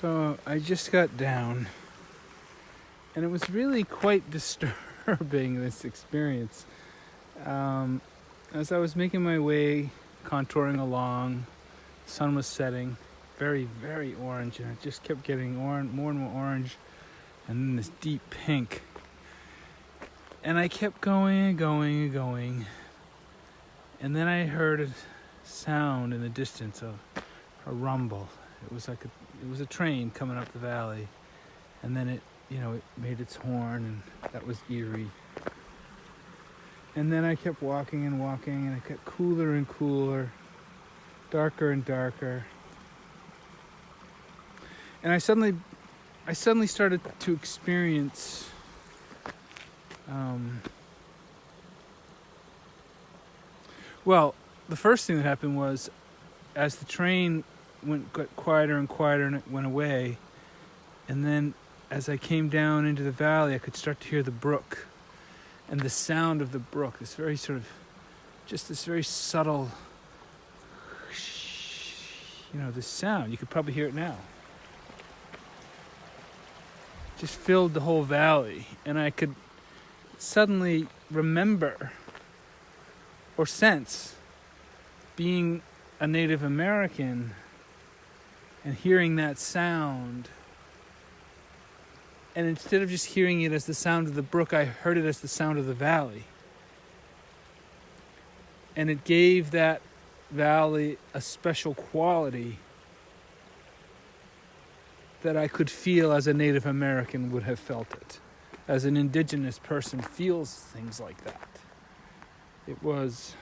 So I just got down, and it was really quite disturbing, this experience. As I was making my way, contouring along, the sun was setting, very, very orange, and it just kept getting more and more orange, and then this deep pink. And I kept going, and then I heard a sound in the distance of a rumble. It was a train coming up the valley, and then it made its horn, and that was eerie. And then I kept walking, and it got cooler and cooler, darker and darker. And I suddenly started to experience the first thing that happened was, as the train got quieter and quieter, and it went away, and then as I came down into the valley, I could start to hear the brook and the sound of the brook, this very subtle, this sound. You could probably hear it now. Just filled the whole valley, and I could suddenly remember or sense being a Native American and hearing that sound. And instead of just hearing it as the sound of the brook, I heard it as the sound of the valley. And it gave that valley a special quality that I could feel as a Native American would have felt it. As an indigenous person feels things like that. It was...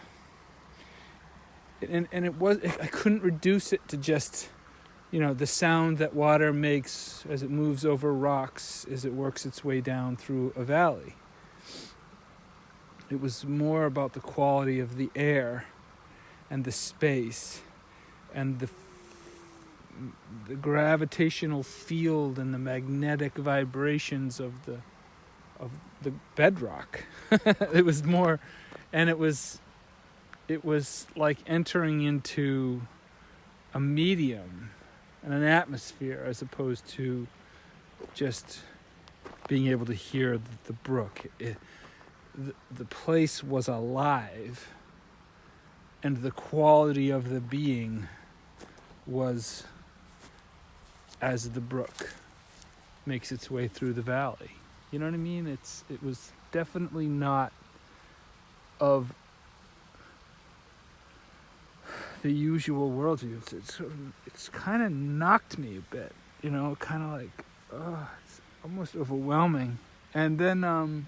I couldn't reduce it to just, the sound that water makes as it moves over rocks as it works its way down through a valley. It was more about the quality of the air and the space and the gravitational field and the magnetic vibrations of the bedrock. It was more, and it was like entering into a medium and an atmosphere, as opposed to just being able to hear the brook. The place was alive, and the quality of the being was as the brook makes its way through the valley. You know what I mean? It was definitely not of the usual worldview. It's kind of knocked me a bit, kind of like, it's almost overwhelming. And then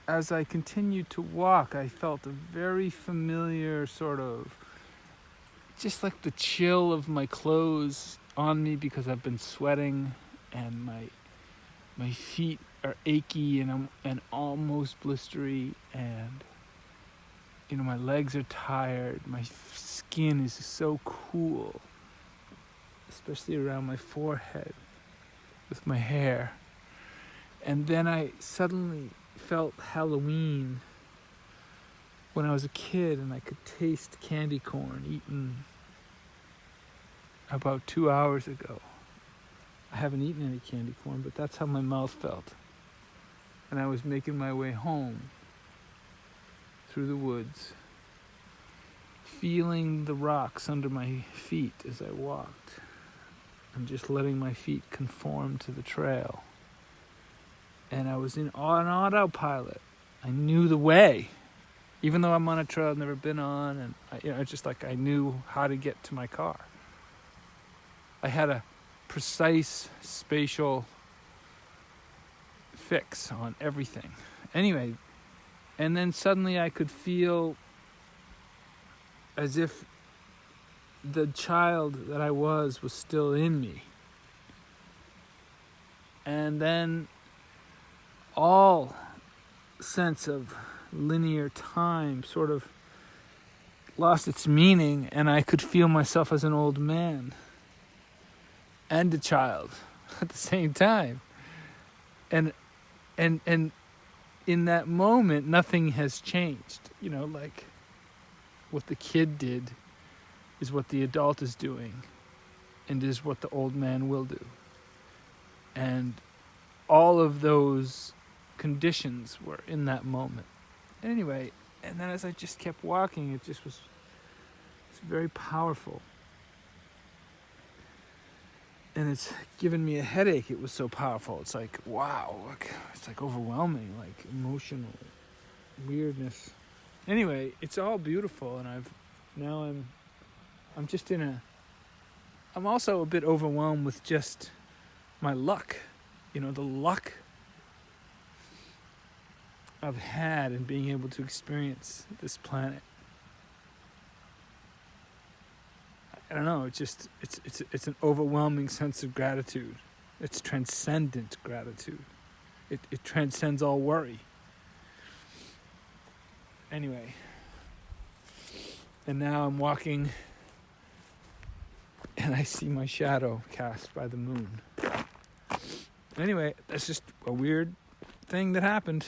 as I continued to walk, I felt a very familiar sort of, just like the chill of my clothes on me because I've been sweating, and my feet are achy and almost blistery, and my legs are tired. My skin is so cool, especially around my forehead with my hair. And then I suddenly felt Halloween when I was a kid, and I could taste candy corn eaten about 2 hours ago. I haven't eaten any candy corn, but that's how my mouth felt. And I was making my way home through the woods, feeling the rocks under my feet as I walked, and just letting my feet conform to the trail. And I was on autopilot. I knew the way, even though I'm on a trail I've never been on, and I knew how to get to my car. I had a precise spatial fix on everything. Anyway, and then suddenly I could feel as if the child that I was still in me. And then all sense of linear time sort of lost its meaning, and I could feel myself as an old man and a child at the same time. And in that moment, nothing has changed. What the kid did is what the adult is doing. and is what the old man will do. And all of those conditions were in that moment. Anyway, and then as I just kept walking, it was very powerful. And it's given me a headache. It was so powerful. It's like, wow, it's like overwhelming, like emotional weirdness. Anyway, it's all beautiful, and I'm just I'm also a bit overwhelmed with just my luck, the luck I've had in being able to experience this planet. I don't know, it's an overwhelming sense of gratitude. It's transcendent gratitude. It transcends all worry. Anyway, and now I'm walking and I see my shadow cast by the moon. Anyway, that's just a weird thing that happened.